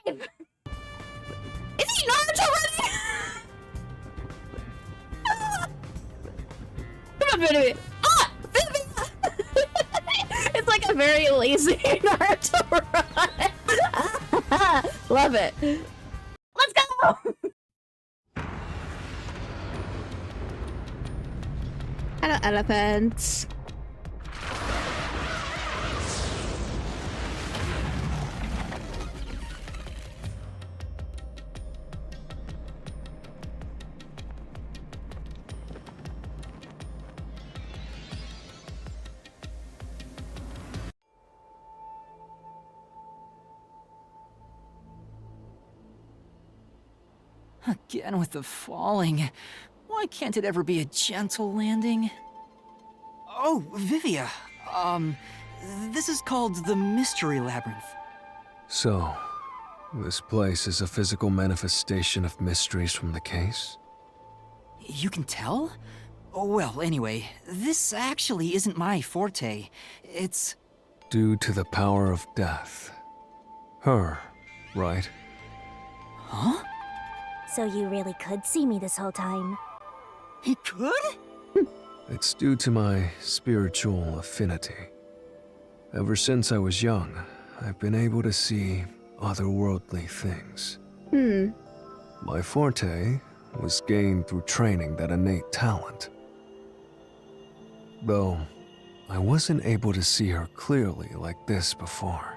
Is he not already? Come on, Vivian. Ah! Vivian! It's like a very lazy Naruto run. Love it. Let's go! Hello, elephants. Again with the falling. Why can't it ever be a gentle landing? Oh, Vivia. This is called the Mystery Labyrinth. So, this place is a physical manifestation of mysteries from the case? You can tell? Oh, well, anyway, this actually isn't my forte. It's... Due to the power of death. Her, right? Huh? So you really could see me this whole time. He could? It's due to my spiritual affinity. Ever since I was young, I've been able to see otherworldly things. My forte was gained through training that innate talent. Though, I wasn't able to see her clearly like this before.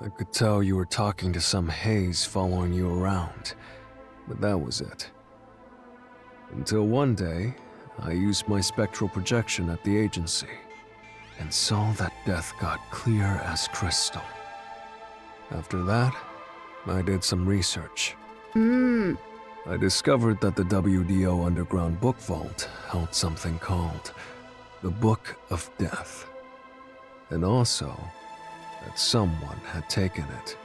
I could tell you were talking to some haze following you around, but that was it. Until one day, I used my spectral projection at the agency and saw that death got clear as crystal. After that, I did some research. I discovered that the WDO Underground Book Vault held something called the Book of Death, and also that someone had taken it.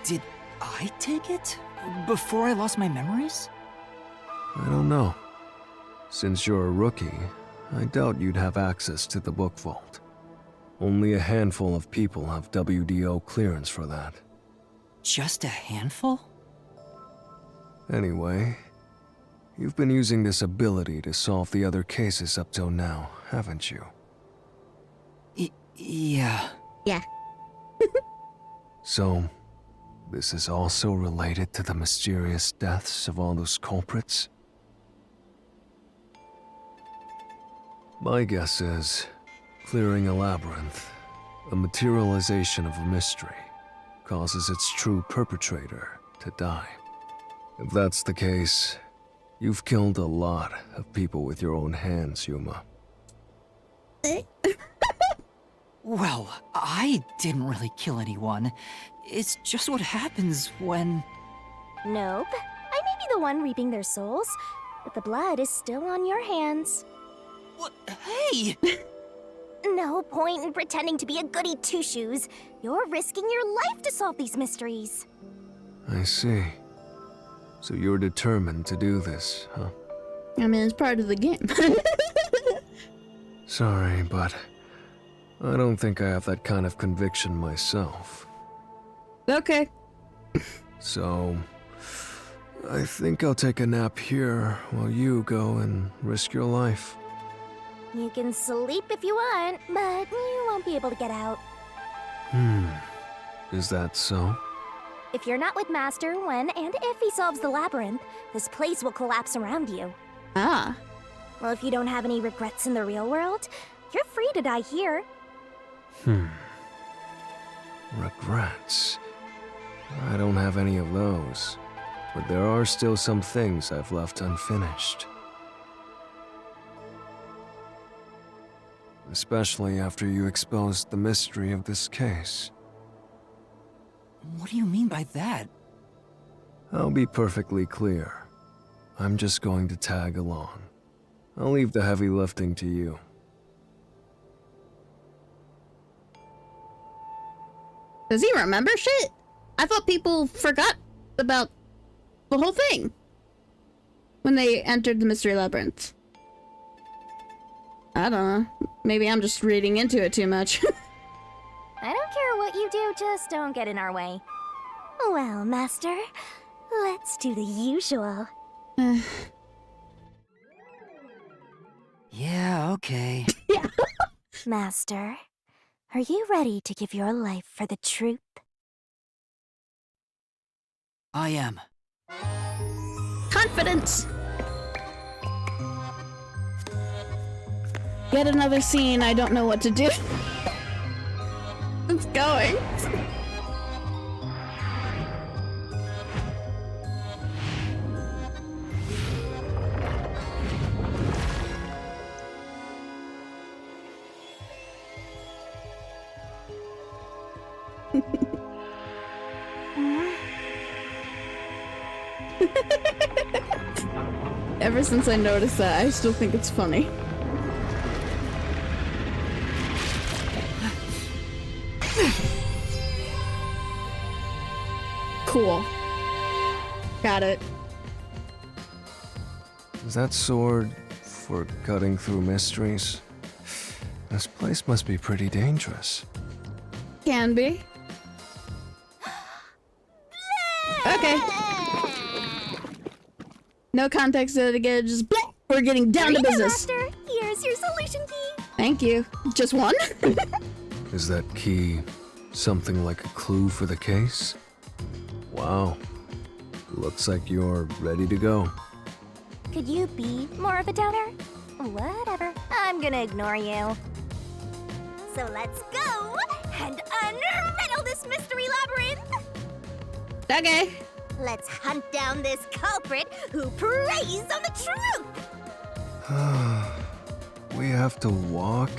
Did I take it? Before I lost my memories? I don't know. Since you're a rookie, I doubt you'd have access to the book vault. Only a handful of people have WDO clearance for that. Just a handful? Anyway, you've been using this ability to solve the other cases up till now, haven't you? Yeah. Yeah. So, this is also related to the mysterious deaths of all those culprits? My guess is, clearing a labyrinth, a materialization of a mystery, causes its true perpetrator to die. If that's the case, you've killed a lot of people with your own hands, Yuma. Well, I didn't really kill anyone. It's just what happens when... Nope. I may be the one reaping their souls, but the blood is still on your hands. What? Hey! No point in pretending to be a goody two-shoes. You're risking your life to solve these mysteries. I see. So you're determined to do this, huh? I mean, it's part of the game. Sorry, but I don't think I have that kind of conviction myself. Okay. So, I think I'll take a nap here while you go and risk your life. You can sleep if you want, but you won't be able to get out. Is that so? If you're not with Master when and if he solves the labyrinth, this place will collapse around you. Ah. Well, if you don't have any regrets in the real world, you're free to die here. Regrets? I don't have any of those, but there are still some things I've left unfinished. Especially after you exposed the mystery of this case. What do you mean by that? I'll be perfectly clear. I'm just going to tag along. I'll leave the heavy lifting to you. Does he remember shit? I thought people forgot about the whole thing when they entered the Mystery Labyrinth. I don't know. Maybe I'm just reading into it too much. I don't care what you do, just don't get in our way. Well, Master, let's do the usual. Yeah, okay. Master, are you ready to give your life for the truth? I am. Confidence! Yet another scene, I don't know what to do. It's going. Ever since I noticed that, I still think it's funny. Cool. Got it. Is that sword for cutting through mysteries? This place must be pretty dangerous. Can be. Okay. No context again, just blah. We're getting down to business. Master, here's your solution key. Thank you. Just one? Is that key something like a clue for the case? Wow. Looks like you're ready to go. Could you be more of a doubter? Whatever. I'm gonna ignore you. So let's go and unriddle this mystery labyrinth. Okay. Let's hunt down this culprit who preys on the truth. We have to walk?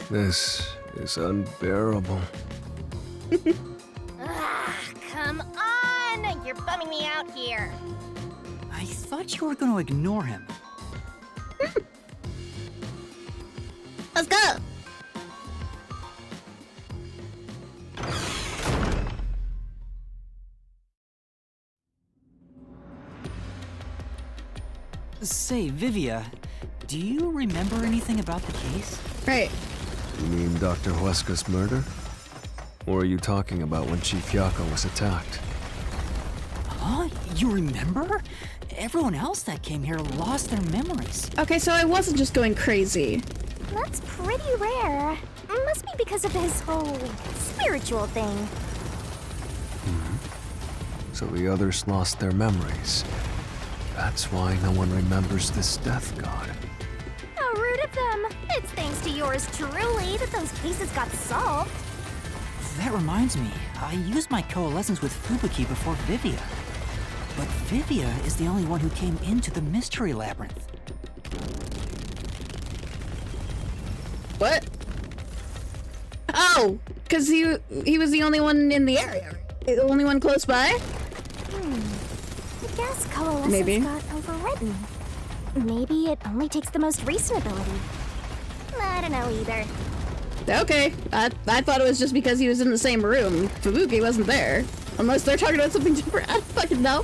This is unbearable. Come on! You're bumming me out here. I thought you were gonna ignore him. Let's go. Say, Vivia, do you remember anything about the case? Right. You mean Dr. Huesca's murder? Or are you talking about when Chief Yako was attacked? Huh? You remember? Everyone else that came here lost their memories. Okay, so I wasn't just going crazy. That's pretty rare. Must be because of his whole spiritual thing. So the others lost their memories. That's why no one remembers this death god. How rude of them. It's thanks to yours truly that those cases got solved. That reminds me, I used my coalescence with Fubuki before Vivia. But Vivia is the only one who came into the mystery labyrinth. What? Oh, because he was the only one in the area. The only one close by? I guess coalescence Maybe. got overwritten. Maybe it only takes the most recent ability. I don't know either. Okay. I thought it was just because he was in the same room. Fubuki wasn't there. Unless they're talking about something different. I don't fucking know.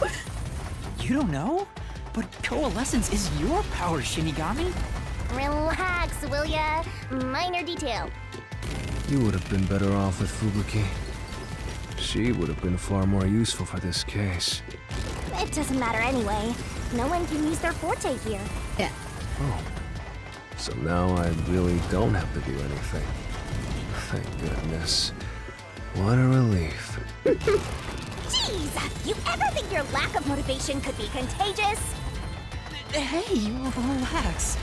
You don't know? But coalescence is your power, Shinigami. Relax, will ya? Minor detail. You would have been better off with Fubuki. She would have been far more useful for this case. It doesn't matter anyway. No one can use their forte here. Yeah. Oh. So now I really don't have to do anything. Thank goodness. What a relief. Jeez! You ever think your lack of motivation could be contagious? Hey, relax.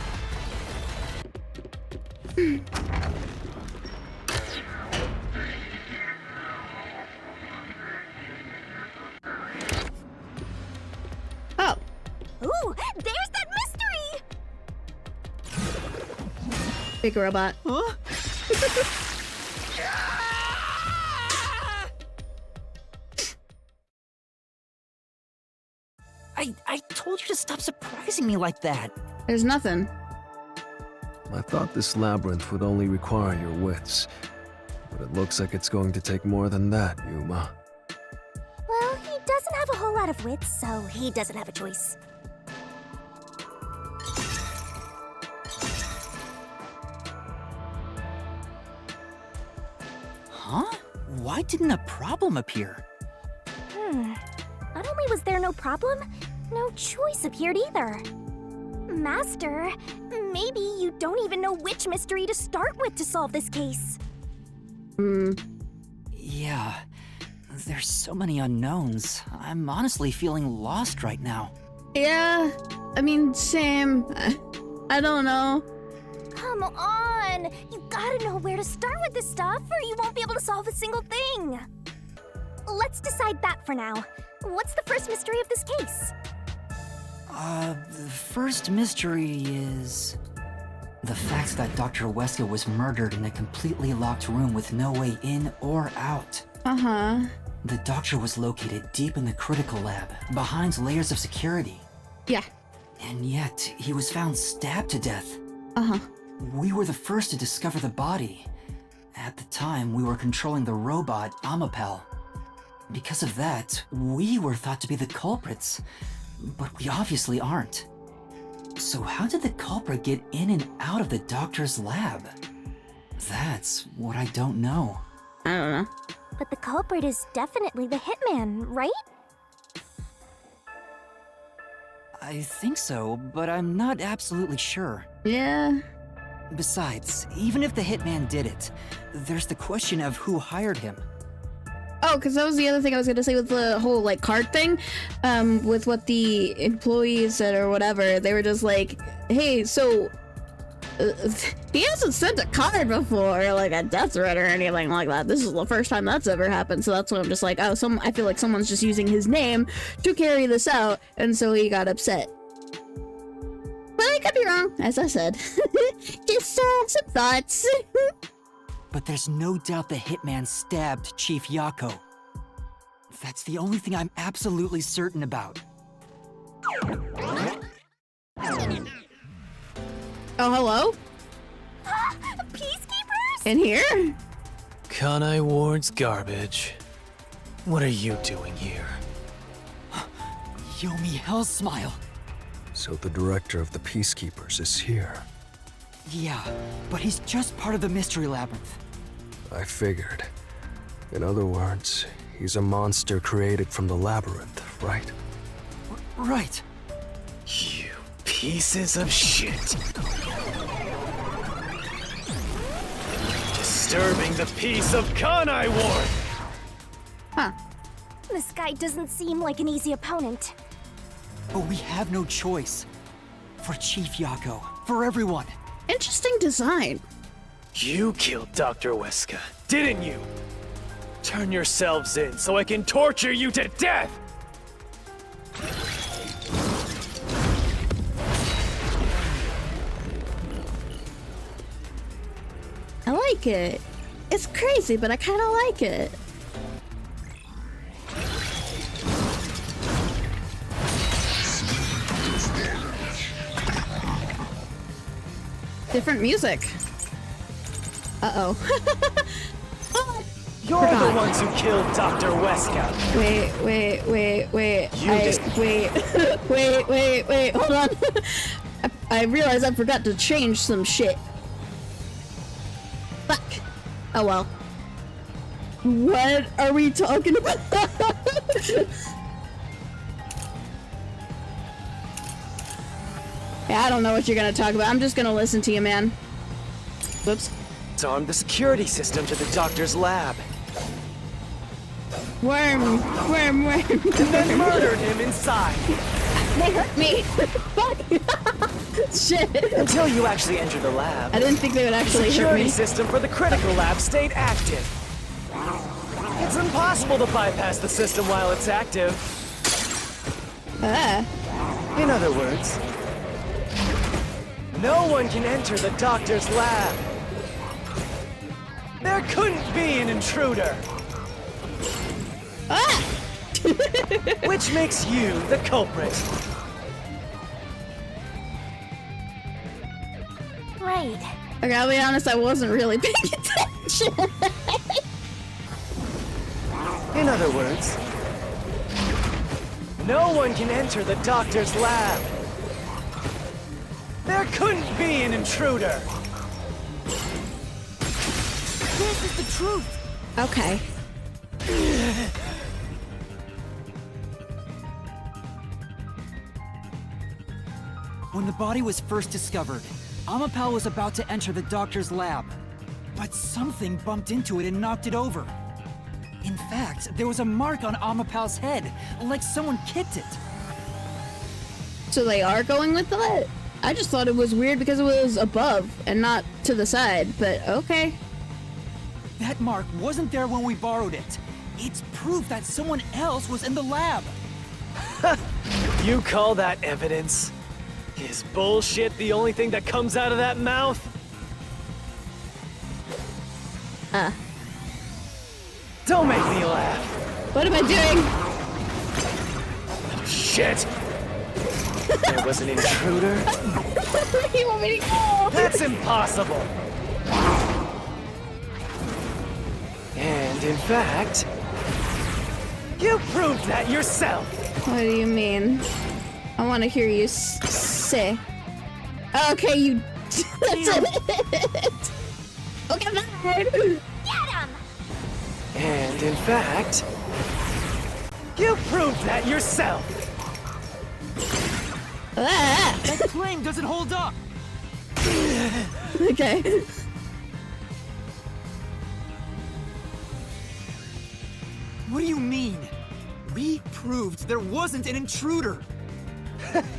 Oh. Ooh, there's that mystery! Big robot. Huh? I told you to stop surprising me like that. There's nothing. I thought this labyrinth would only require your wits. But it looks like it's going to take more than that, Yuma. Well, he doesn't have a whole lot of wits, so he doesn't have a choice. Huh? Why didn't a problem appear? Not only was there no problem, no choice appeared either. Master, maybe you don't even know which mystery to start with to solve this case. Yeah, there's so many unknowns. I'm honestly feeling lost right now. Yeah, I mean, same. I don't know. Come on! You gotta know where to start with this stuff, or you won't be able to solve a single thing. Let's decide that for now. What's the first mystery of this case? The first mystery is the fact that Dr. Weska was murdered in a completely locked room with no way in or out. Uh-huh. The doctor was located deep in the critical lab, behind layers of security. Yeah. And yet, he was found stabbed to death. Uh-huh. We were the first to discover the body. At the time, we were controlling the robot, Amapel. Because of that, we were thought to be the culprits, but we obviously aren't. So how did the culprit get in and out of the doctor's lab? That's what I don't know. I don't know. But the culprit is definitely the hitman, right? I think so, but I'm not absolutely sure. Yeah. Besides, even if the hitman did it, there's the question of who hired him. Oh, because that was the other thing I was gonna say with the whole like card thing, with what the employees said or whatever. They were just like, "Hey, so he hasn't sent a card before, like a death threat or anything like that. This is the first time that's ever happened." So that's why I'm just like, oh, I feel like someone's just using his name to carry this out, and so he got upset. But I could be wrong, as I said. Just some thoughts. But there's no doubt the hitman stabbed Chief Yako. That's the only thing I'm absolutely certain about. Oh, hello? Peacekeepers? In here? Kanai Ward's garbage. What are you doing here? Yomi Hell's smile. So the director of the Peacekeepers is here. Yeah, but he's just part of the Mystery Labyrinth. I figured. In other words, he's a monster created from the labyrinth, right? Right. You pieces of shit. Disturbing the peace of Kanai Ward! Huh. This guy doesn't seem like an easy opponent. But we have no choice. For Chief Yako, for everyone. Interesting design. You killed Dr. Weska, didn't you? Turn yourselves in so I can torture you to death! I like it. It's crazy, but I kind of like it. Different music. Uh-oh. You're the ones who killed Dr. Weska. Wait. Wait, hold on. I realized I forgot to change some shit. Fuck. Oh well. What are we talking about? Yeah, I don't know what you're gonna talk about. I'm just gonna listen to you, man. Whoops. Disarmed the security system to the doctor's lab. Worm. And then murdered him inside. They hurt me. Fuck. Shit. Until you actually entered the lab. I didn't think they would actually hurt Security me. system for the critical lab stayed active. It's impossible to bypass the system while it's active. In other words, no one can enter the doctor's lab. There couldn't be an intruder. Which makes you the culprit. Right. Okay, I'll be honest, I wasn't really paying attention. In other words, no one can enter the doctor's lab. There couldn't be an intruder. This is the truth. Okay. When the body was first discovered, Amapel was about to enter the doctor's lab. But something bumped into it and knocked it over. In fact, there was a mark on Amapel's head, like someone kicked it. So they are going with that? I just thought it was weird because it was above and not to the side, but okay. That mark wasn't there when we borrowed it. It's proof that someone else was in the lab. You call that evidence? Is bullshit the only thing that comes out of that mouth? Don't make me laugh. What am I doing? Shit! There was an intruder? Where do you want me to go? That's impossible! And in fact, you proved that yourself! What do you mean? I want to hear you say. Okay, you. That's it. Okay, fine. Get him! And in fact, you proved that yourself! Ah. That claim doesn't hold up! Okay. What do you mean? We proved there wasn't an intruder!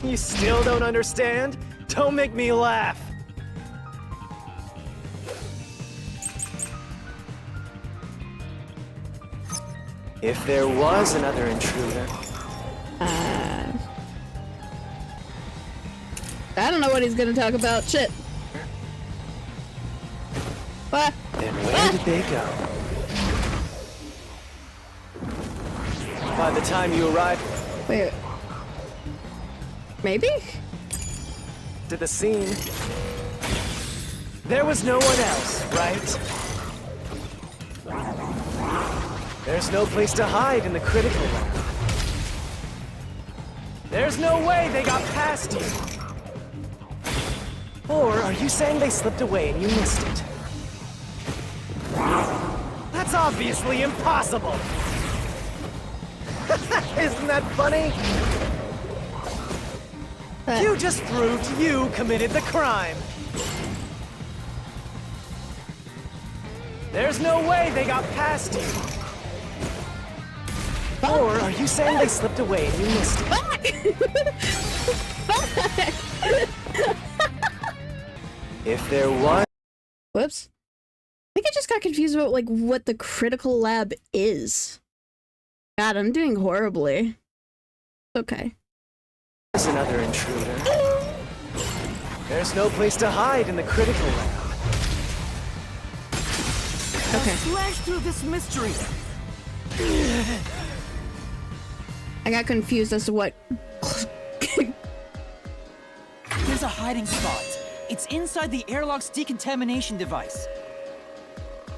You still don't understand? Don't make me laugh! If there was another intruder... I don't know what he's gonna talk about. Shit. What? Then where did they go? By the time you arrived Wait. Maybe? to the scene, there was no one else, right? There's no place to hide in the critical lab. There's no way they got past you. Or are you saying they slipped away and you missed it? That's obviously impossible! Isn't that funny? You just proved you committed the crime. There's no way they got past you. Or are you saying they slipped away and you missed it? If there was... Whoops. I think I just got confused about like what the critical lab is. God, I'm doing horribly. Okay. There's another intruder. There's no place to hide in the critical lab. Okay. Slash through this mystery! I got confused as to what. There's a hiding spot. It's inside the airlock's decontamination device.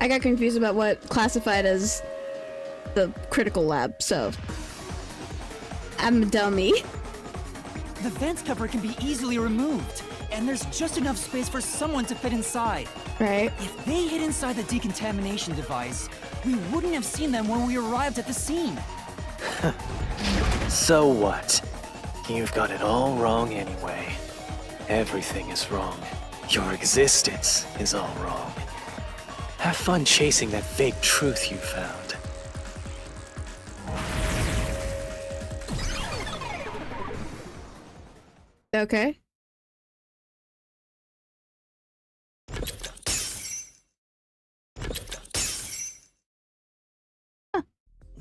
I got confused about what classified as the critical lab, so. I'm a dummy. The vent cover can be easily removed, and there's just enough space for someone to fit inside. Right? If they hid inside the decontamination device, we wouldn't have seen them when we arrived at the scene. So what? You've got it all wrong anyway. Everything is wrong. Your existence is all wrong. Have fun chasing that fake truth you found. Okay.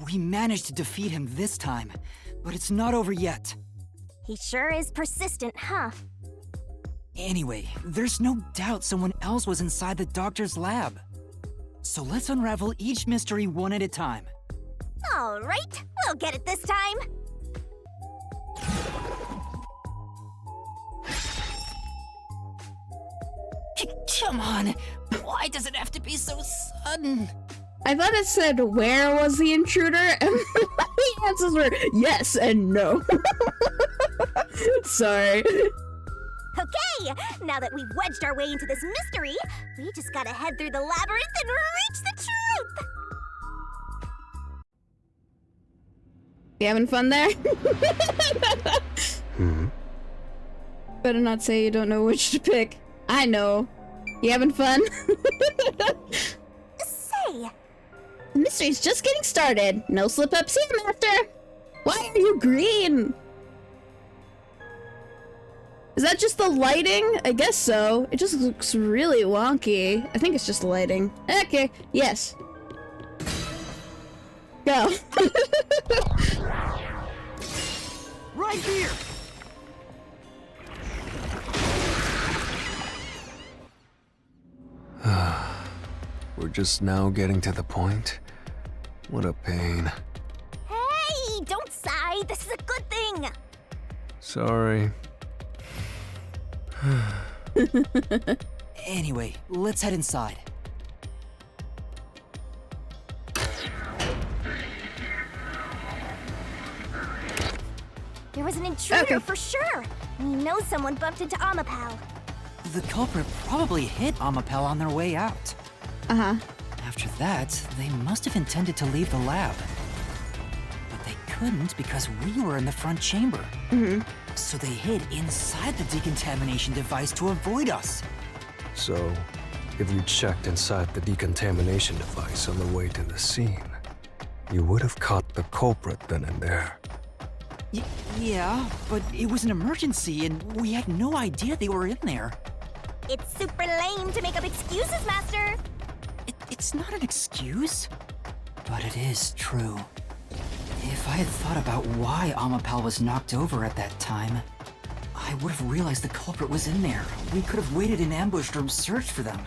We managed to defeat him this time, but it's not over yet. He sure is persistent, huh? Anyway, there's no doubt someone else was inside the doctor's lab. So let's unravel each mystery one at a time. All right, we'll get it this time. Come on, why does it have to be so sudden? I thought it said where was the intruder, and the answers were yes and no. Sorry. Okay, now that we've wedged our way into this mystery, we just gotta head through the labyrinth and reach the truth! You having fun there? Better not say you don't know which to pick. I know. You having fun? Say, The mystery's just getting started. No slip-ups here, Master. Why are you green? Is that just the lighting? I guess so. It just looks really wonky. I think it's just the lighting. Okay, yes. Go. Right here! We're just now getting to the point? What a pain. hey, don't sigh. This is a good thing. Sorry. Anyway, let's head inside. There was an intruder Okay. for sure. We know someone bumped into Amapal. The culprit probably hit Amapel on their way out. Uh-huh. After that, they must have intended to leave the lab. But they couldn't because we were in the front chamber. So they hid inside the decontamination device to avoid us. So, if you checked inside the decontamination device on the way to the scene, you would have caught the culprit then and there. Yeah, but it was an emergency and we had no idea they were in there. It's super lame to make up excuses, Master. It's not an excuse, but it is true. If I had thought about why Amapal was knocked over at that time, I would have realized the culprit was in there. We could have waited in ambush or searched for them.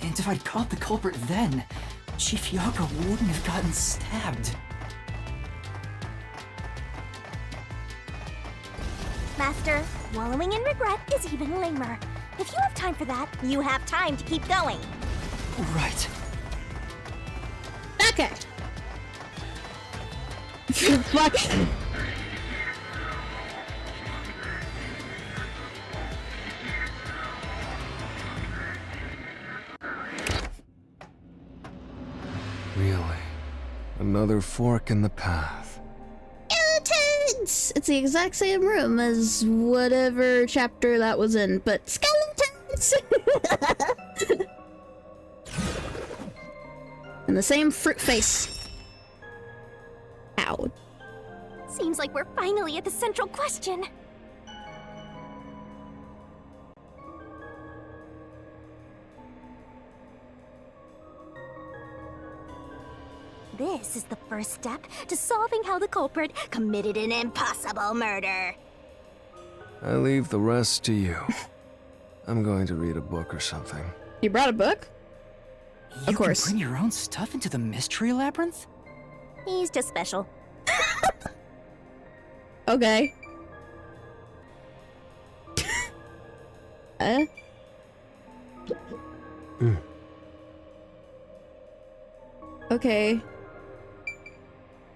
And if I'd caught the culprit then, Chief Yako wouldn't have gotten stabbed. Master, wallowing in regret is even lamer. If you have time for that, you have time to keep going. Right. Okay. Fuck. Really? Another fork in the path. Skeletons! It's the exact same room as whatever chapter that was in, but skeletons! And the same fruit face. Ow. Seems like we're finally at the central question. This is the first step to solving how the culprit committed an impossible murder. I leave the rest to you. I'm going to read a book or something. You brought a book? You course. can bring your own stuff into the mystery labyrinth? He's just special. Okay. Okay.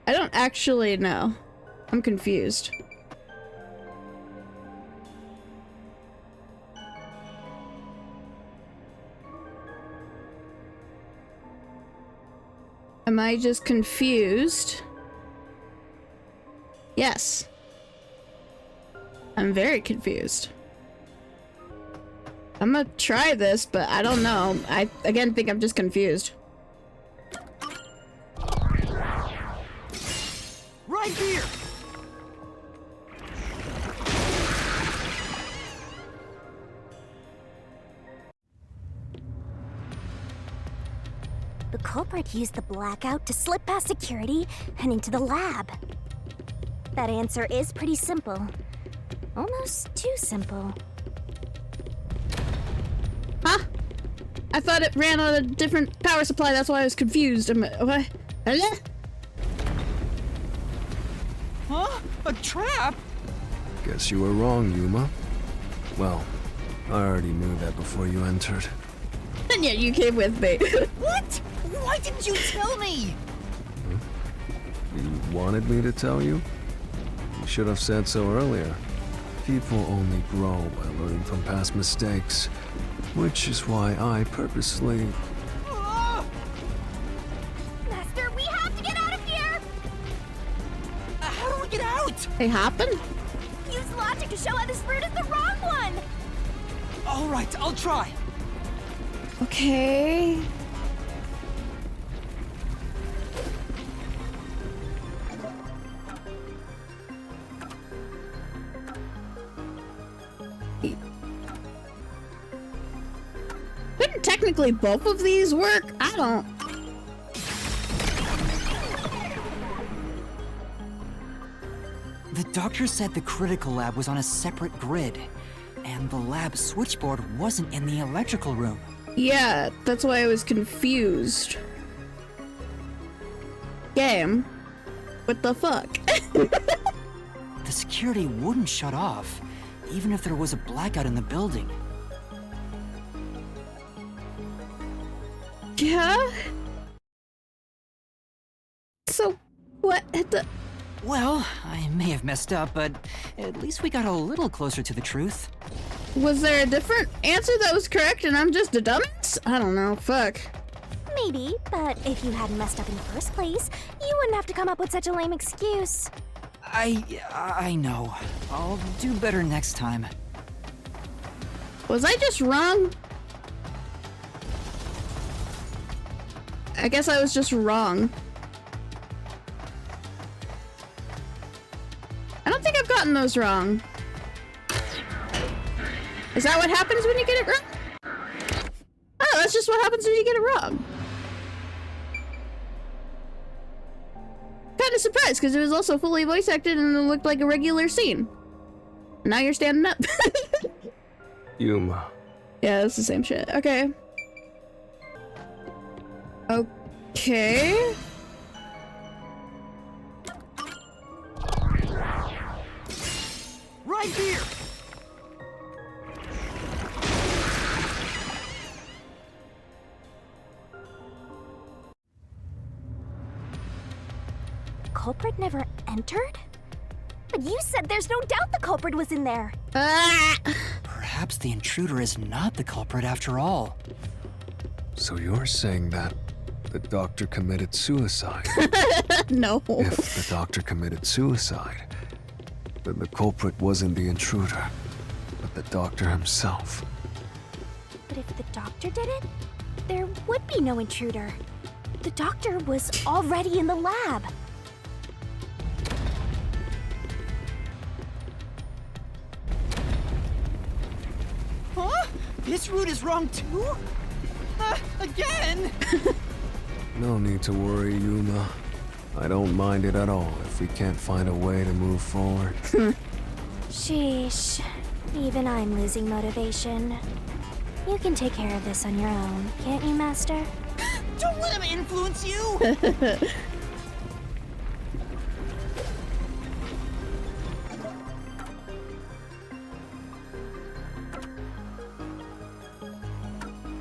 I don't actually know. I'm confused. Am I just confused? Yes. I'm very confused. I'm gonna try this, but I don't know. I, again, think I'm just confused. Right here! The culprit used the blackout to slip past security and into the lab. That answer is pretty simple. Almost too simple. Huh? I thought it ran on a different power supply, that's why I was confused. What? Hello? Huh? A trap? Guess you were wrong, Yuma. Well, I already knew that before you entered. And yet you came with me. What? Why didn't you tell me? You wanted me to tell you? You should have said so earlier. People only grow by learning from past mistakes, which is why I purposely... Master, we have to get out of here! How do we get out? Hey, hoppin'? Use logic to show how this fruit is the wrong one! All right, I'll try. Okay. Couldn't technically both of these work? I don't. The doctor said the critical lab was on a separate grid, and the lab switchboard wasn't in the electrical room. Yeah, that's why I was confused. Game. What the fuck? The security wouldn't shut off, even if there was a blackout in the building. Yeah? So, what the... Well, I may have messed up, but at least we got a little closer to the truth. Was there a different answer that was correct and I'm just a dumbass? I don't know, fuck. Maybe, but if you hadn't messed up in the first place, you wouldn't have to come up with such a lame excuse. I know. I'll do better next time. Was I just wrong? I guess I was just wrong. I don't think I've gotten those wrong. Is that what happens when you get it wrong? Oh, that's just what happens when you get it wrong. Kind of surprised because it was also fully voice acted and it looked like a regular scene. Now you're standing up. Yuma. Yeah, it's the same shit. Okay. Okay. Right here! Culprit never entered? But you said there's no doubt the culprit was in there. Perhaps the intruder is not the culprit after all. So you're saying that the doctor committed suicide? No. If the doctor committed suicide, then the culprit wasn't the intruder, but the doctor himself. But if the doctor did it, there would be no intruder. The doctor was already in the lab. Huh? This route is wrong too? Again? No need to worry, Yuma. I don't mind it at all if we can't find a way to move forward. Sheesh. Even I'm losing motivation. You can take care of this on your own, can't you, Master? Don't let him influence you!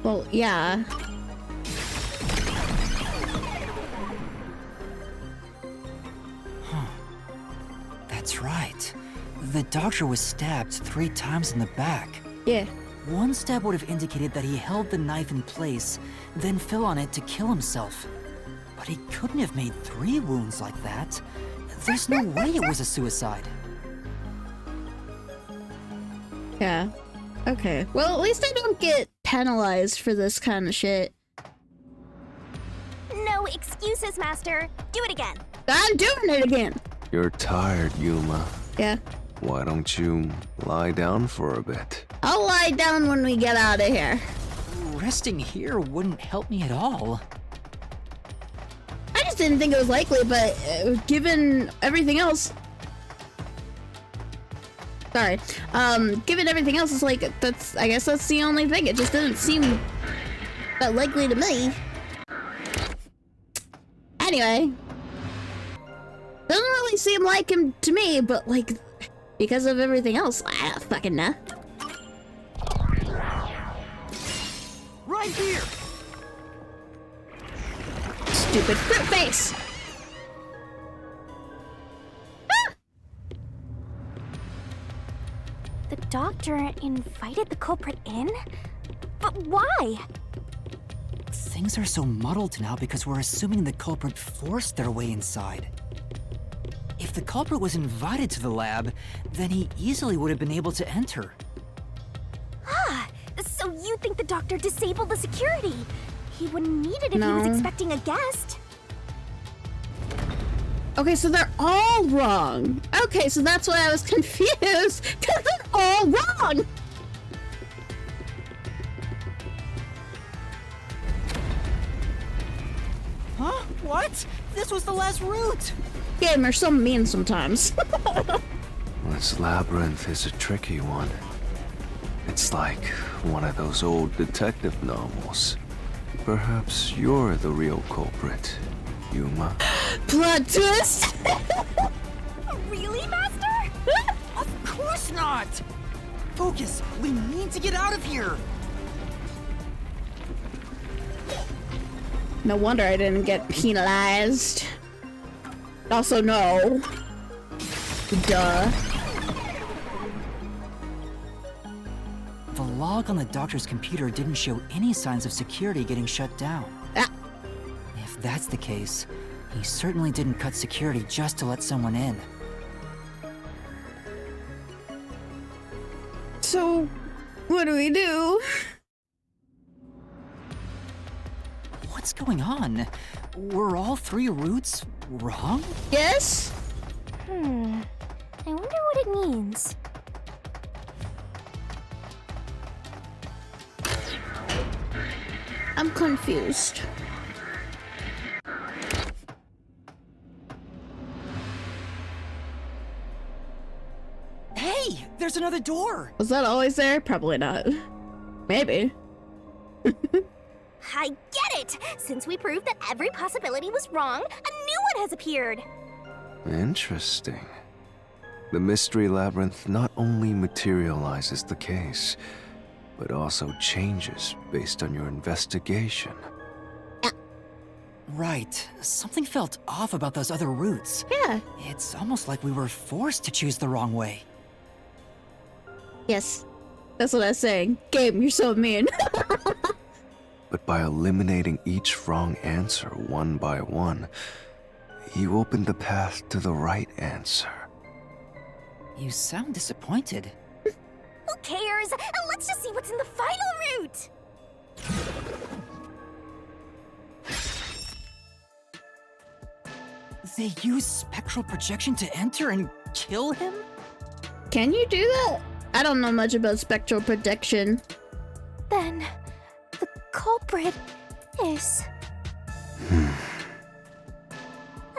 Well, yeah. That's right. The doctor was stabbed 3 times in the back. Yeah. One stab would have indicated that he held the knife in place, then fell on it to kill himself. But he couldn't have made 3 wounds like that. There's no way it was a suicide. Yeah. Okay. Well, at least I don't get penalized for this kind of shit. No excuses, Master. Do it again. I'm doing it again. You're tired, Yuma. Yeah. Why don't you lie down for a bit? I'll lie down when we get out of here. Resting here wouldn't help me at all. I just didn't think it was likely, but given everything else... Sorry. Given everything else, it's like, I guess that's the only thing. It just didn't seem that likely to me. Anyway. Doesn't really seem like him to me, but like, because of everything else, I don't fucking know. Right here! Stupid fruit face! The doctor invited the culprit in? But why? Things are so muddled now because we're assuming the culprit forced their way inside. If the culprit was invited to the lab, then he easily would have been able to enter. Ah, so you think the doctor disabled the security? He wouldn't need it if he was No. expecting a guest. Okay, so they're all wrong. Okay, so that's why I was confused, because they're all wrong! Huh? What? This was the last route! Game, you're so mean sometimes. This labyrinth is a tricky one. It's like one of those old detective novels. Perhaps you're the real culprit, Yuma. Plot twist! Really, Master? Of course not! Focus! We need to get out of here! No wonder I didn't get penalized. Also, no. Duh. The log on the doctor's computer didn't show any signs of security getting shut down. Ah. If that's the case, he certainly didn't cut security just to let someone in. So, what do we do? What's going on? Were all 3 routes wrong? Yes? I wonder what it means. I'm confused. Hey! There's another door! Was that always there? Probably not. Maybe. I get it! Since we proved that every possibility was wrong, a new one has appeared! Interesting. The Mystery Labyrinth not only materializes the case, but also changes based on your investigation. Right. Something felt off about those other routes. Yeah. It's almost like we were forced to choose the wrong way. Yes. That's what I was saying. Game, you're so mean. But by eliminating each wrong answer one by one, you opened the path to the right answer. You sound disappointed. Who cares? Let's just see what's in the final route! They use spectral projection to enter and kill him? Can you do that? I don't know much about spectral projection. Then, the culprit is...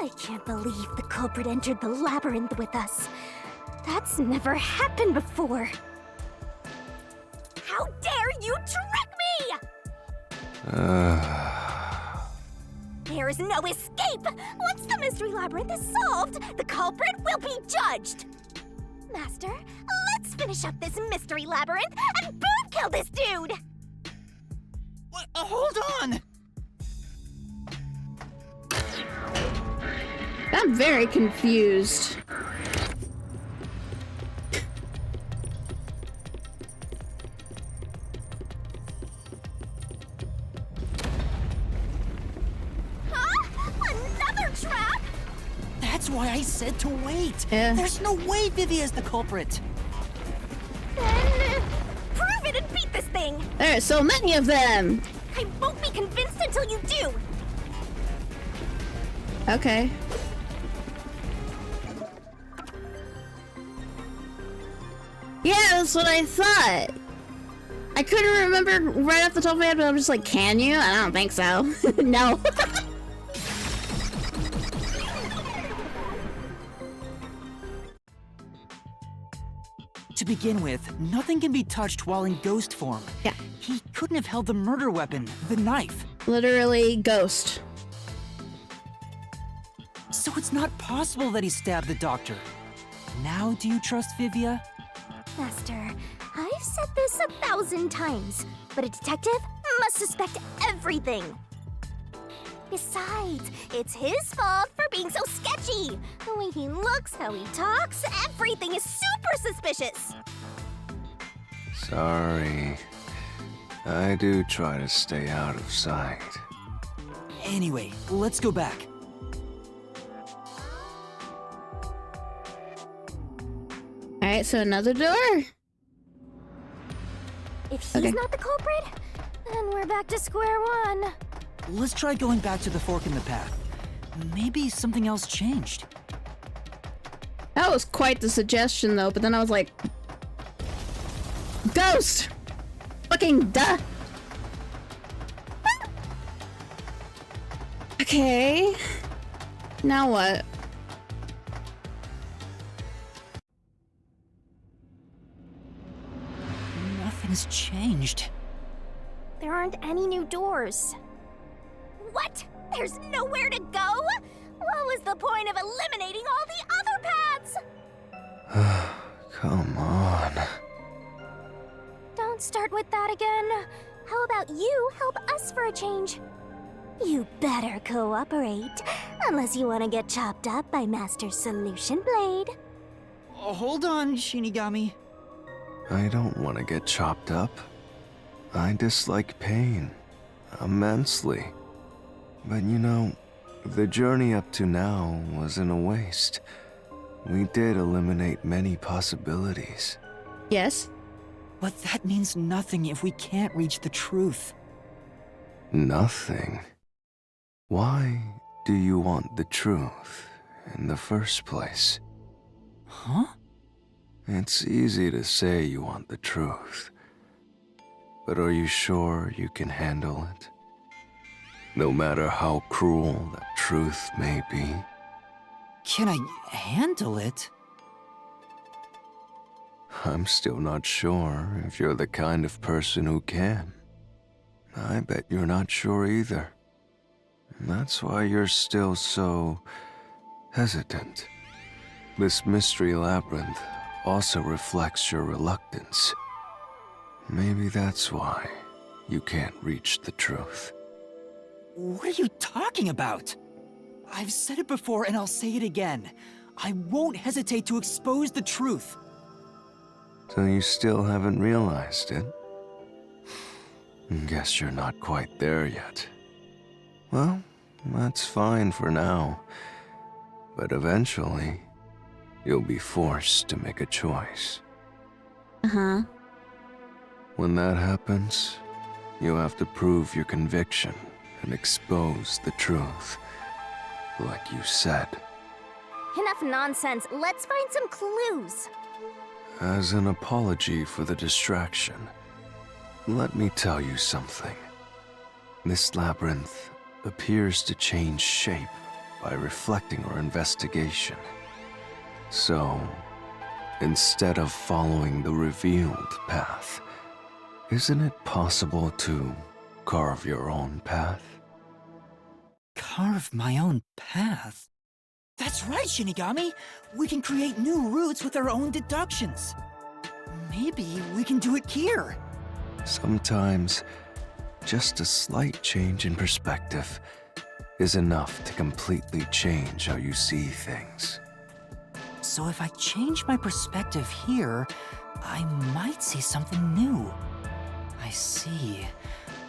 I can't believe the culprit entered the labyrinth with us. That's never happened before. How dare you trick me! There is no escape! Once the mystery labyrinth is solved, the culprit will be judged! Master, let's finish up this mystery labyrinth and boom kill this dude! What? Hold on! I'm very confused. Another trap? That's why I said to wait. Yeah. There's no way Vivi is the culprit. Then prove it and beat this thing! There are so many of them. I won't be convinced until you do! Okay. Yeah, that's what I thought. I couldn't remember right off the top of my head, but I'm just like, can you? I don't think so. No. To begin with, nothing can be touched while in ghost form. Yeah. He couldn't have held the murder weapon, the knife. Literally ghost. So it's not possible that he stabbed the doctor. Now do you trust Vivia? Master, I've said this 1,000 times, but a detective must suspect everything. Besides, it's his fault for being so sketchy. The way he looks, how he talks, everything is super suspicious. Sorry. I do try to stay out of sight. Anyway, let's go back. Alright, so another door? If he's Okay. not the culprit, then we're back to square one. Let's try going back to the fork in the path. Maybe something else changed. That was quite the suggestion, though, but then I was like... Ghost! Fucking duh! Okay... Now what? Nothing's changed. There aren't any new doors. What? There's nowhere to go? What was the point of eliminating all the other paths? Come on. Don't start with that again. How about you help us for a change? You better cooperate, unless you want to get chopped up by Master Solution Blade. Oh, hold on, Shinigami. I don't want to get chopped up. I dislike pain immensely. But you know, the journey up to now wasn't a waste. We did eliminate many possibilities. Yes? But that means nothing if we can't reach the truth. Nothing. Why do you want the truth in the first place? Huh? It's easy to say you want the truth. But are you sure you can handle it? No matter how cruel that truth may be. Can I handle it? I'm still not sure if you're the kind of person who can. I bet you're not sure either. That's why you're still so hesitant. This mystery labyrinth also reflects your reluctance. Maybe that's why you can't reach the truth. What are you talking about? I've said it before and I'll say it again. I won't hesitate to expose the truth. So you still haven't realized it? Guess you're not quite there yet. Well, that's fine for now. But eventually, you'll be forced to make a choice. Uh-huh. When that happens, you have to prove your conviction and expose the truth, like you said. Enough nonsense. Let's find some clues. As an apology for the distraction, let me tell you something. This labyrinth appears to change shape by reflecting our investigation. So, instead of following the revealed path, isn't it possible to carve your own path? Carve my own path? That's right, Shinigami! We can create new routes with our own deductions. Maybe we can do it here. Sometimes, just a slight change in perspective is enough to completely change how you see things. So if I change my perspective here, I might see something new. I see.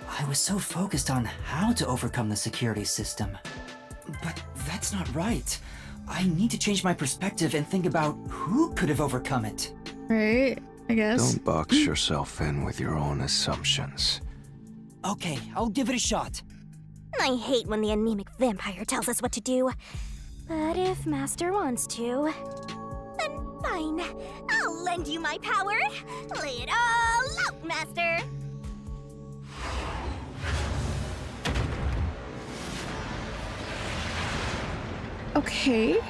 I was so focused on how to overcome the security system. But that's not right. I need to change my perspective and think about who could have overcome it. Right, I guess. Don't box yourself in with your own assumptions. Okay, I'll give it a shot. I hate when the anemic vampire tells us what to do. But if Master wants to, then fine. I'll lend you my power. Lay it all out, Master. Okay.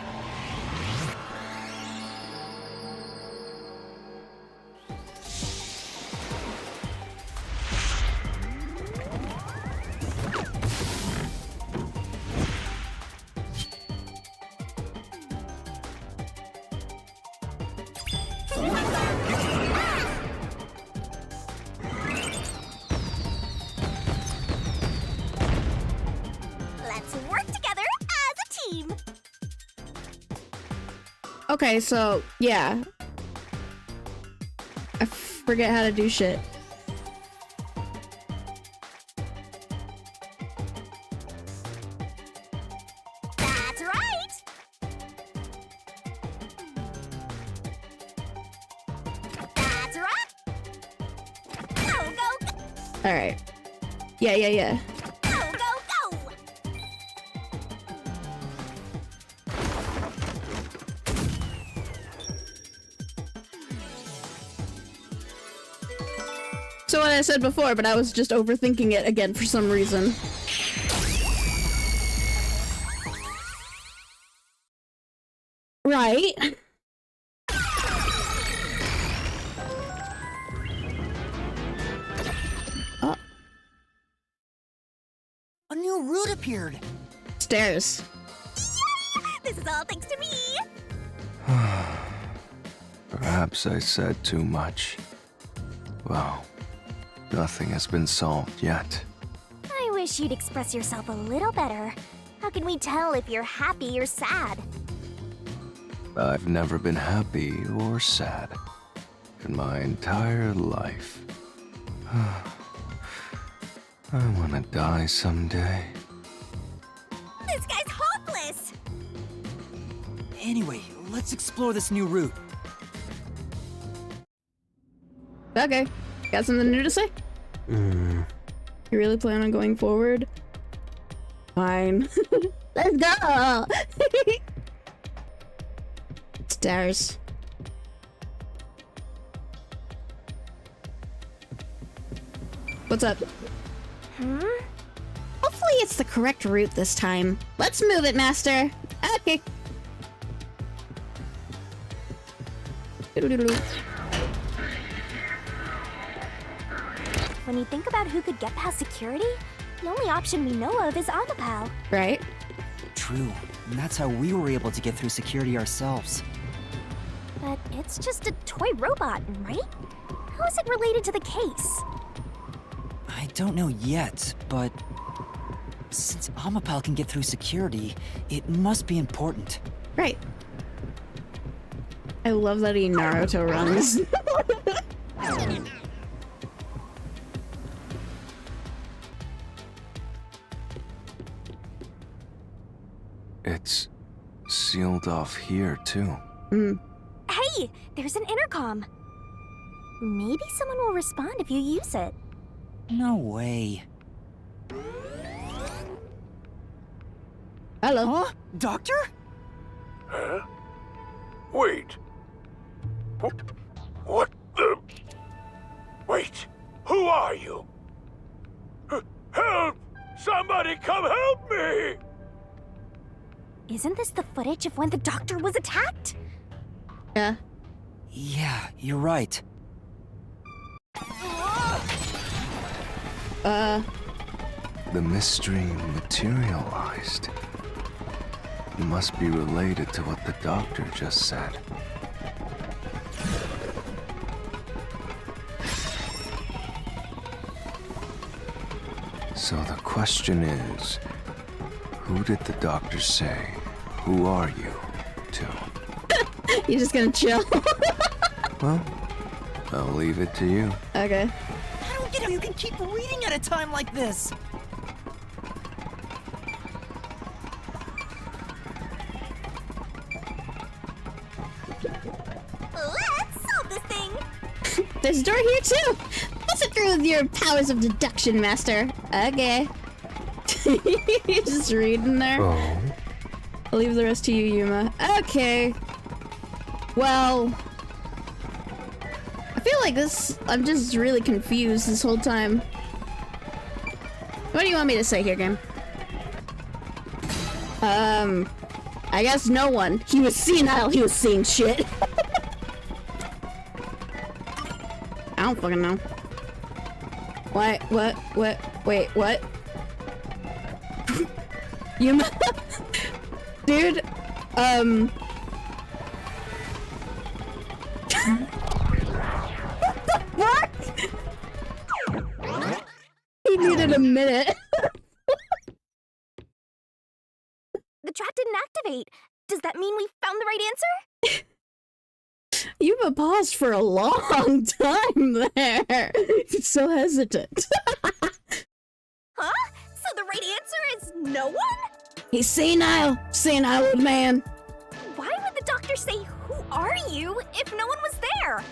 Let's work together as a team. Okay, so, yeah. I forget how to do shit. That's right. Alright. Yeah. Go, go, go! So what I said before, but I was just overthinking it again for some reason. Right. Oh, A new route appeared. stairs. This is all thanks to me! Perhaps I said too much. Well, nothing has been solved yet. I wish you'd express yourself a little better. How can we tell if you're happy or sad? I've never been happy or sad in my entire life. I want to die someday. This guy's hopeless! Anyway, let's explore this new route. Okay. Got something new to say? You really plan on going forward? Fine. Let's go! Stairs. What's up? Hopefully it's the correct route this time. Let's move it, Master. Okay. When you think about who could get past security, the only option we know of is Amapal. Right? True, and that's how we were able to get through security ourselves. But it's just a toy robot, right? How is it related to the case? I don't know yet, but since Amapal can get through security, it must be important. Right. I love that he Naruto runs. It's sealed off here, too. Hey, there's an intercom. Maybe someone will respond if you use it. No way. Hello. Huh? Doctor? Huh? Wait. What the? Wait. Who are you? Help! Somebody come help me! Isn't this the footage of when the doctor was attacked? Yeah. Yeah, you're right. The mystery materialized. It must be related to what the doctor just said. So the question is, who did the doctor say, "Who are you?" to? You're just gonna chill. Well, I'll leave it to you. Okay. I don't get how you can keep reading at a time like this. Let's solve this thing! There's a door here too! What's it through with your powers of deduction, Master? Okay. You're just reading there. Oh? I'll leave the rest to you, Yuma. Okay. Well... I feel like I'm just really confused this whole time. What do you want me to say here, game? I guess no one. He was senile, he was seeing shit. I don't fucking know. What? Wait, what? You dude, what? He needed a minute. The trap didn't activate. Does that mean we found the right answer? You've paused for a long time there. You're so hesitant. Huh? So the right answer is no one? He's senile old man. Why would the doctor say, "Who are you?" if no one was there?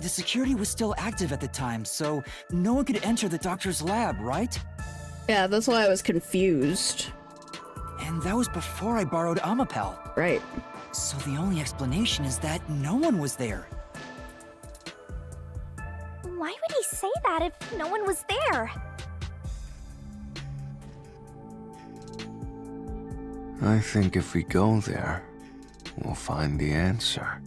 the security was still active at the time, so no one could enter the doctor's lab, right? Yeah, that's why I was confused. And that was before I borrowed Amapel. Right. So the only explanation is that no one was there. Why would he say that if no one was there? I think if we go there, we'll find the answer.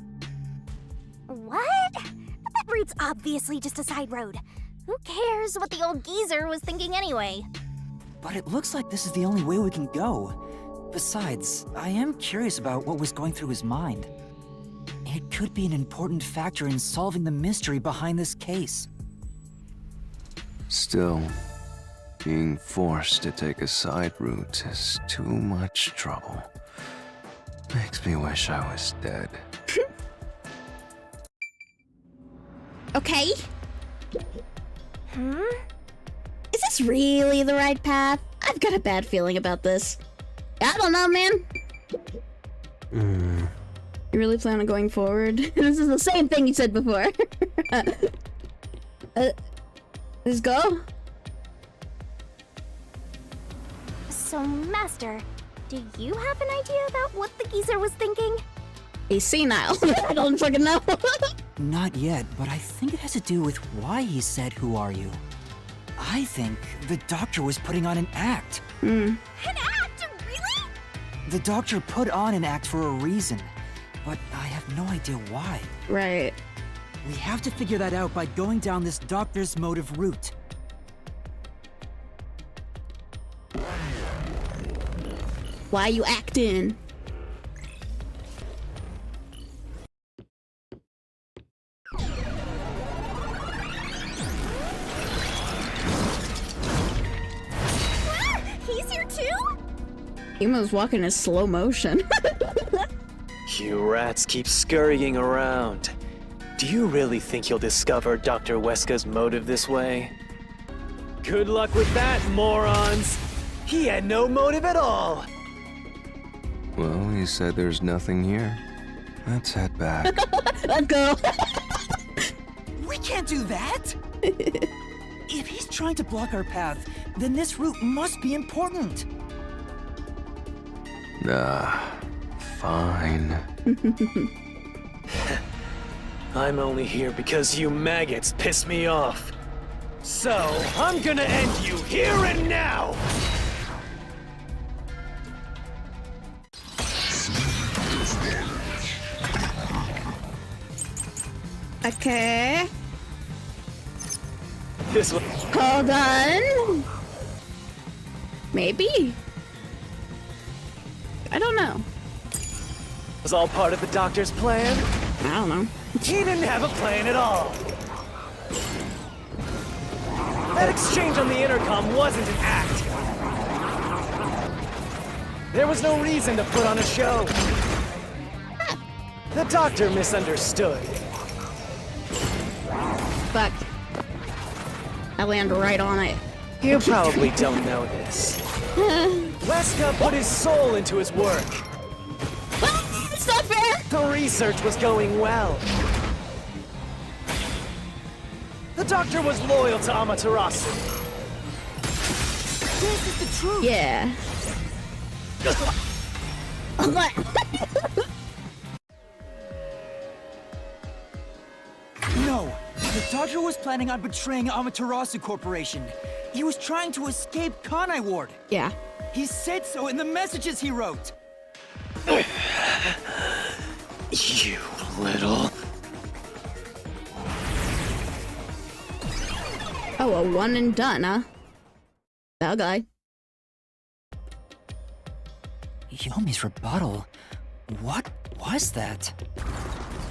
What? But that route's obviously just a side road. Who cares what the old geezer was thinking anyway? But it looks like this is the only way we can go. Besides, I am curious about what was going through his mind. It could be an important factor in solving the mystery behind this case. Still, being forced to take a side route is too much trouble. Makes me wish I was dead. Okay. Hmm? Is this really the right path? I've got a bad feeling about this. I don't know, man. You really plan on going forward? This is the same thing you said before. Let's go. So, Master, do you have an idea about what the geezer was thinking? He's senile. I don't fucking know. Not yet, but I think it has to do with why he said, "Who are you?" I think the doctor was putting on an act. An act? Really? The doctor put on an act for a reason, but I have no idea why. Right. We have to figure that out by going down this doctor's motive route. Why you acting? He's here too? Emo's walking in slow motion. You rats keep scurrying around. Do you really think you'll discover Dr. Weska's motive this way? Good luck with that, morons! He had no motive at all! Well, he said there's nothing here. Let's head back. Let's go. We can't do that! If he's trying to block our path, then this route must be important. Fine. I'm only here because you maggots piss me off. So, I'm gonna end you here and now! Okay. This was Hold on. Maybe. I don't know. all part of the doctor's plan? I don't know. He didn't have a plan at all. That exchange on the intercom wasn't an act. There was no reason to put on a show. The doctor misunderstood. Fuck. I land right on it. You probably don't know this. Weska put his soul into his work. It's not fair! The research was going well. The doctor was loyal to Amaterasu. This is the truth. Yeah. No, the doctor was planning on betraying Amaterasu Corporation. He was trying to escape Kanai Ward. Yeah. He said so in the messages he wrote. You little... Oh, a one and done, huh? That guy. Yomi's rebuttal. What was that?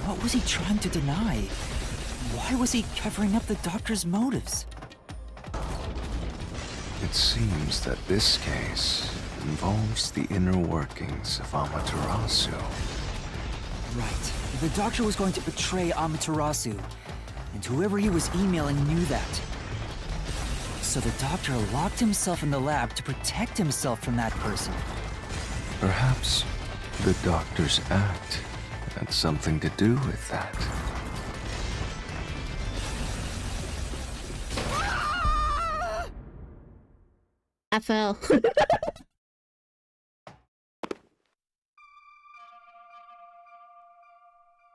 What was he trying to deny? Why was he covering up the doctor's motives? It seems that this case involves the inner workings of Amaterasu. Right. The doctor was going to betray Amaterasu, and whoever he was emailing knew that. So the doctor locked himself in the lab to protect himself from that person. Perhaps the doctor's act had something to do with that. FL.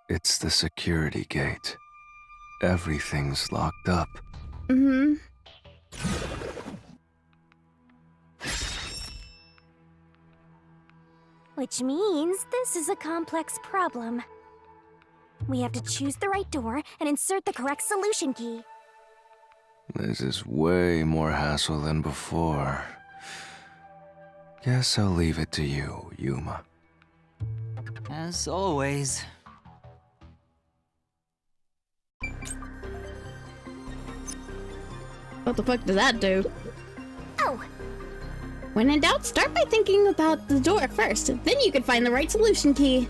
It's the security gate. Everything's locked up. Mm-hmm. Which means this is a complex problem. We have to choose the right door and insert the correct solution key. This is way more hassle than before. Guess I'll leave it to you, Yuma. As always. What the fuck does that do? Oh, When in doubt, start by thinking about the door first. Then you can find the right solution key.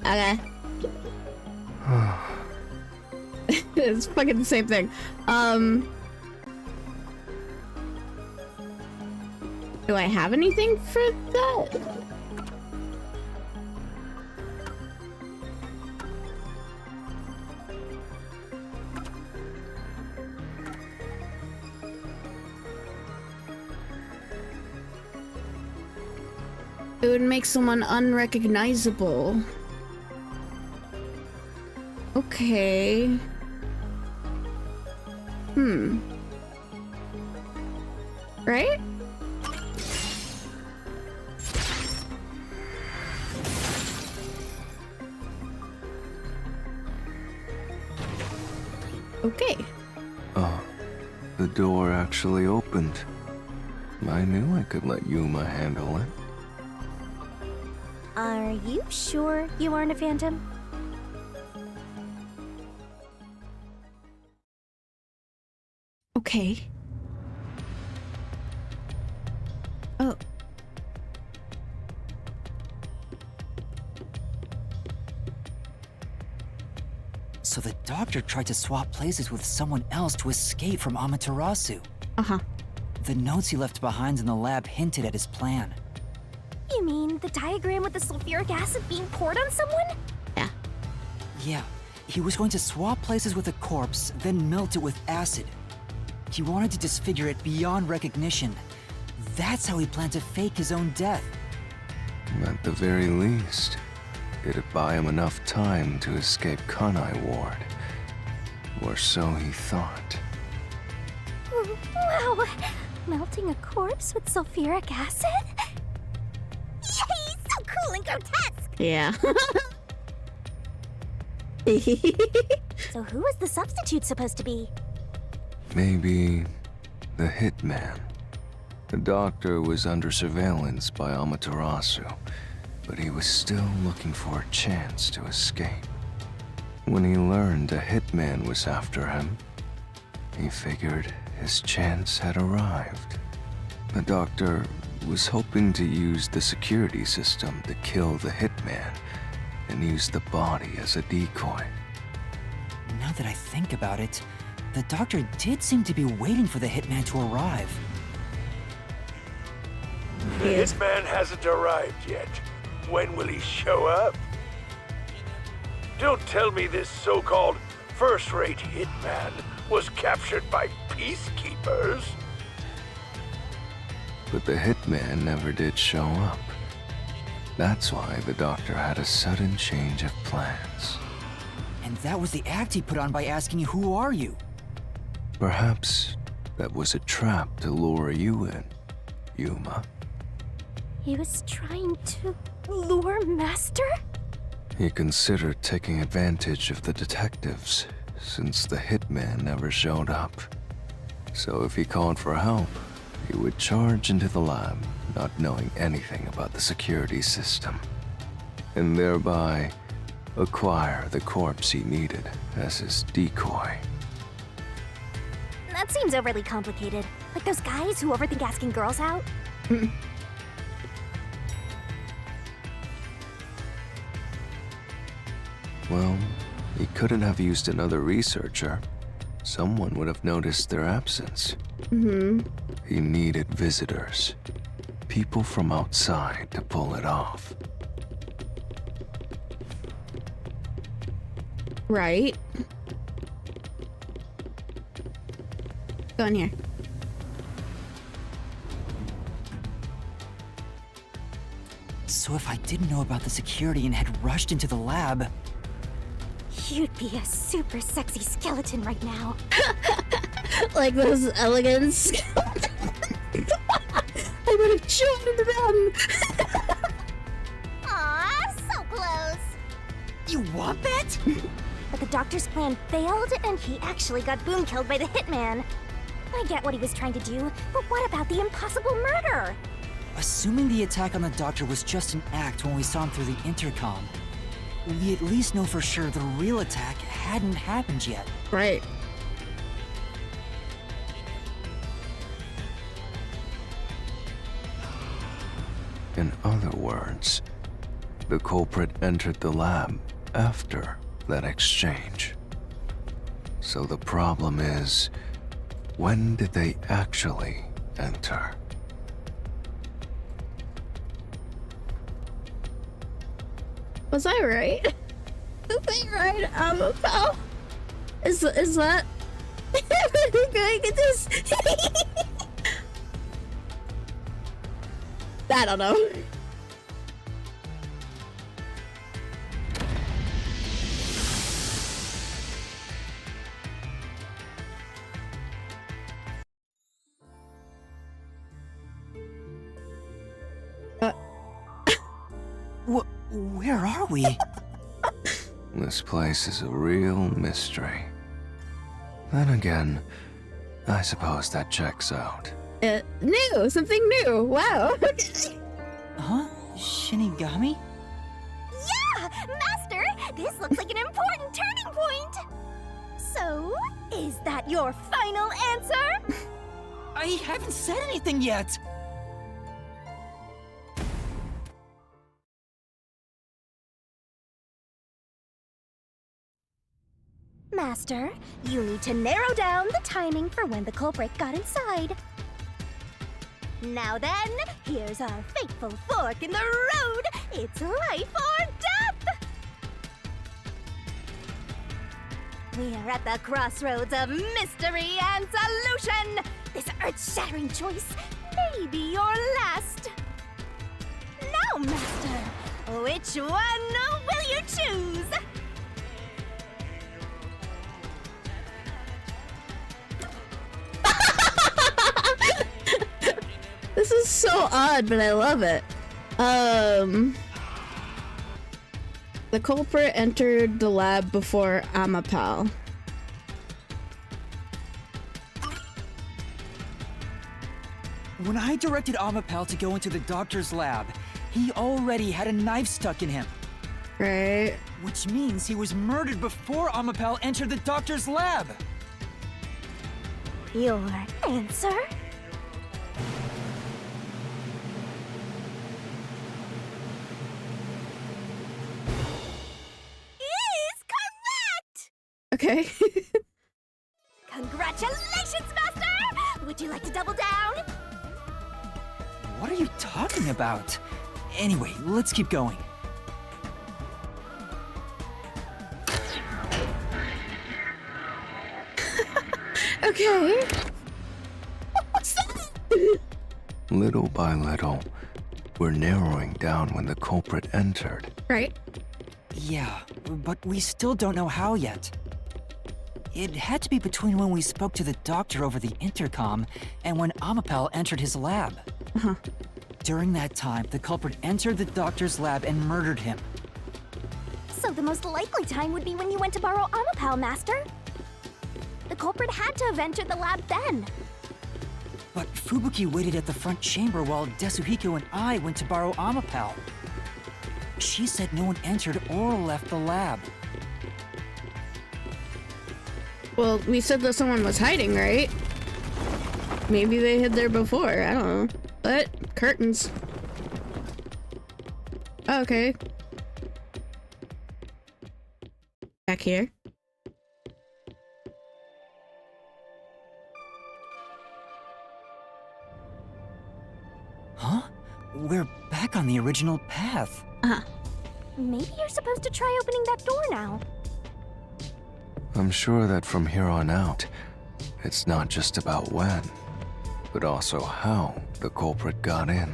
Okay. It's fucking the same thing. Do I have anything for that? It would make someone unrecognizable. Okay. Right? Okay. Oh, the door actually opened. I knew I could let Yuma handle it. are you sure you aren't a phantom? Okay. Oh. So the doctor tried to swap places with someone else to escape from Amaterasu. Uh-huh. The notes he left behind in the lab hinted at his plan. You mean the diagram with the sulfuric acid being poured on someone? Yeah. Yeah, he was going to swap places with a corpse, then melt it with acid. He wanted to disfigure it beyond recognition. That's how he planned to fake his own death. At the very least, it'd buy him enough time to escape Kanai Ward. Or so he thought. Wow! Melting a corpse with sulfuric acid? Yay! So cool and grotesque! Yeah. So who was the substitute supposed to be? Maybe the hitman. The doctor was under surveillance by Amaterasu, but he was still looking for a chance to escape. When he learned a hitman was after him, he figured his chance had arrived. The doctor was hoping to use the security system to kill the hitman and use the body as a decoy. Now that I think about it, the doctor did seem to be waiting for the hitman to arrive. The hitman hasn't arrived yet. When will he show up? Don't tell me this so-called first-rate hitman was captured by peacekeepers. But the hitman never did show up. That's why the doctor had a sudden change of plans. And that was the act he put on by asking you, "Who are you?" Perhaps that was a trap to lure you in, Yuma. He was trying to lure Master? He considered taking advantage of the detectives, since the hitman never showed up. So if he called for help, he would charge into the lab, not knowing anything about the security system, and thereby acquire the corpse he needed as his decoy. That seems overly complicated. Like those guys who overthink asking girls out? Well, he couldn't have used another researcher. Someone would have noticed their absence. He needed visitors. People from outside to pull it off. Right. Go in here. So if I didn't know about the security and had rushed into the lab... You'd be a super sexy skeleton right now. Like those elegance. I would have joined them. Aw, so close. You want that? But the doctor's plan failed, and he actually got boom killed by the hitman. I get what he was trying to do, but what about the impossible murder? Assuming the attack on the doctor was just an act when we saw him through the intercom, we at least know for sure the real attack hadn't happened yet. Right. In other words, the culprit entered the lab after that exchange. So the problem is, when did they actually enter? Was I right? Was I right, Amapel? Is that? Can I get this? I don't know. Where are we? This place is a real mystery. Then again, I suppose that checks out. New, something new. Wow. Huh? Shinigami? Yeah! Master, this looks like an important turning point! So, is that your final answer? I haven't said anything yet! Master, you need to narrow down the timing for when the culprit got inside. Now then, here's our fateful fork in the road. It's life or death! We're at the crossroads of mystery and solution. This earth-shattering choice may be your last. Now, Master, which one will you choose? This is so odd, but I love it. The culprit entered the lab before Amapel. When I directed Amapel to go into the doctor's lab, he already had a knife stuck in him. Right. Which means he was murdered before Amapel entered the doctor's lab. Your answer? Is correct! Okay. Congratulations, Master! Would you like to double down? What are you talking about? Anyway, let's keep going. Okay. What's that? Little by little, we're narrowing down when the culprit entered. Right. Yeah, but we still don't know how yet. It had to be between when we spoke to the doctor over the intercom and when Amapel entered his lab. Uh-huh. During that time, the culprit entered the doctor's lab and murdered him. So the most likely time would be when you went to borrow Amapel, Master. The culprit had to have entered the lab then. But Fubuki waited at the front chamber while Desuhiko and I went to borrow Amapel. She said no one entered or left the lab. Well, we said that someone was hiding, right? Maybe they hid there before. I don't know. But curtains. Oh, okay. Back here. Huh? We're back on the original path. Maybe you're supposed to try opening that door now. I'm sure that from here on out, it's not just about when, but also how the culprit got in.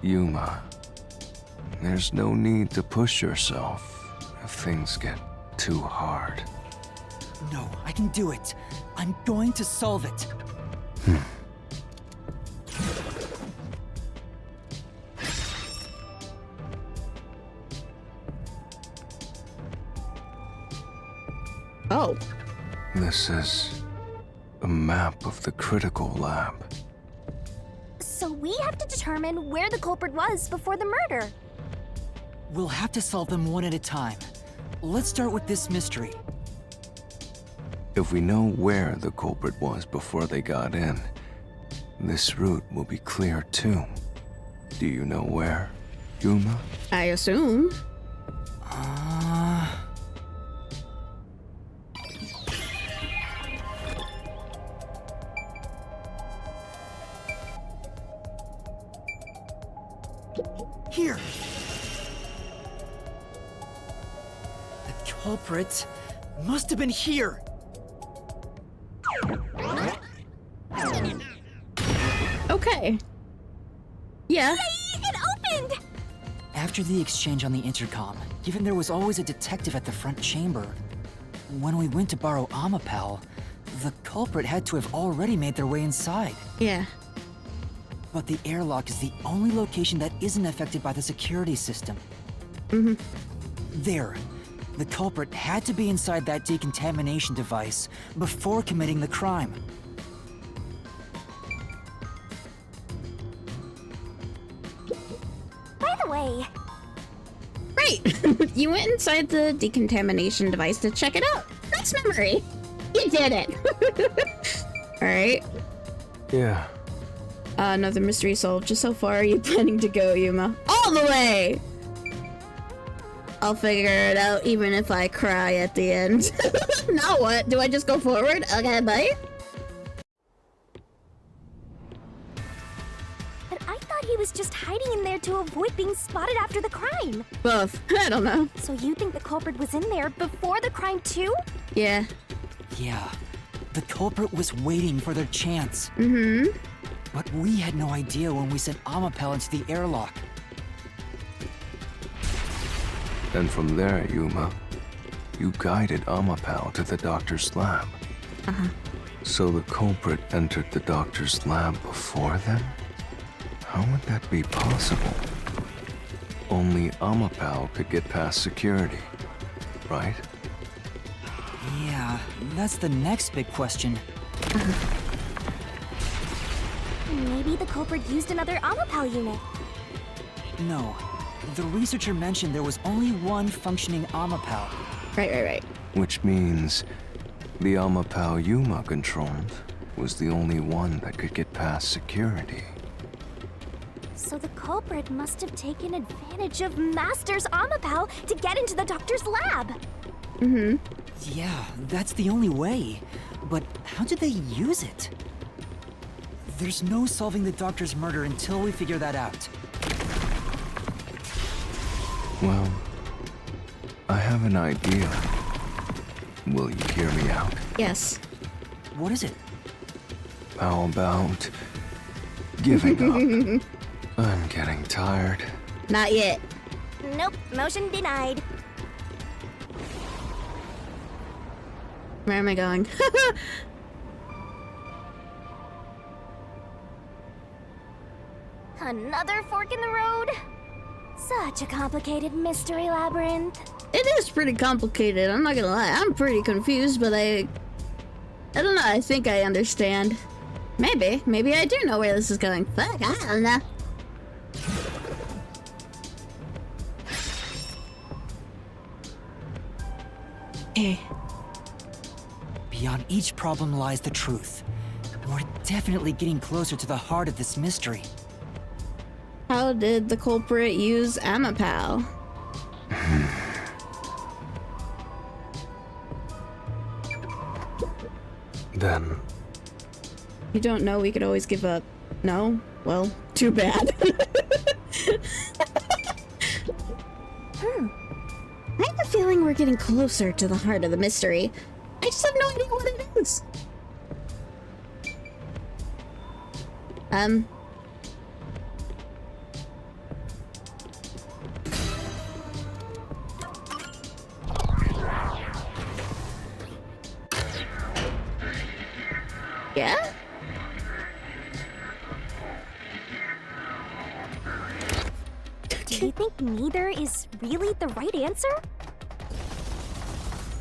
Yuma, there's no need to push yourself if things get too hard. No, I can do it. I'm going to solve it. Oh. This is a map of the critical lab. So we have to determine where the culprit was before the murder. We'll have to solve them one at a time. Let's start with this mystery. If we know where the culprit was before they got in, this route will be clear too. Do you know where, Yuma? I assume. Here. The culprit must have been here. Okay. Yeah. It opened! After the exchange on the intercom, given there was always a detective at the front chamber, when we went to borrow Amapal, the culprit had to have already made their way inside. Yeah. But the airlock is the only location that isn't affected by the security system. There. The culprit had to be inside that decontamination device before committing the crime. By the way, Right. You went inside the decontamination device to check it out. That's memory. You did it. Alright. Yeah. Another mystery solved. Just how far are you planning to go, Yuma? All the way! I'll figure it out even if I cry at the end. Now what? Do I just go forward? Okay, bye. but I thought he was just hiding in there to avoid being spotted after the crime. Both. I don't know. So you think the culprit was in there before the crime too? Yeah. Yeah. The culprit was waiting for their chance. But we had no idea when we sent Amapel into the airlock. And from there, Yuma, you guided Amapal to the doctor's lab. So the culprit entered the doctor's lab before then? How would that be possible? Only Amapal could get past security, right? Yeah, that's the next big question. Maybe the culprit used another Amapal unit. No. The researcher mentioned there was only one functioning Amapal. Right. Which means the Amapal Yuma controlled was the only one that could get past security. So the culprit must have taken advantage of Master's Amapal to get into the doctor's lab. Yeah, that's the only way. But how did they use it? There's no solving the doctor's murder until we figure that out. Well, I have an idea. Will you hear me out? Yes. What is it? How about giving up? I'm getting tired. Not yet. Nope, motion denied. Where am I going? Another fork in the road? Such a complicated mystery labyrinth. It is pretty complicated, I'm not gonna lie. I'm pretty confused, but I don't know, I think I understand. Maybe I do know where this is going. Fuck, I don't know. Okay. Beyond each problem lies the truth. We're definitely getting closer to the heart of this mystery. How did the culprit use Amapal? Then You don't know, we could always give up. No? Well, too bad. I have a feeling we're getting closer to the heart of the mystery. I just have no idea what it is. Yeah? Do you think neither is really the right answer?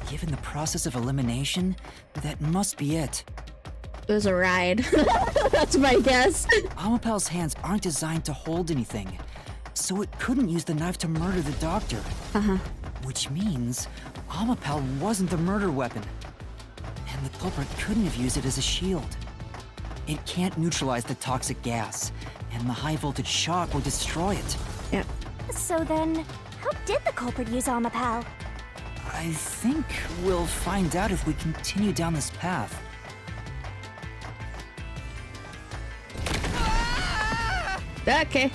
Given the process of elimination, that must be it. It was a ride. That's my guess. Amapel's hands aren't designed to hold anything, so it couldn't use the knife to murder the doctor. Which means Amapel wasn't the murder weapon. And the culprit couldn't have used it as a shield. It can't neutralize the toxic gas, and the high voltage shock will destroy it. Yeah. So then, how did the culprit use Amapel? I think we'll find out if we continue down this path. Okay.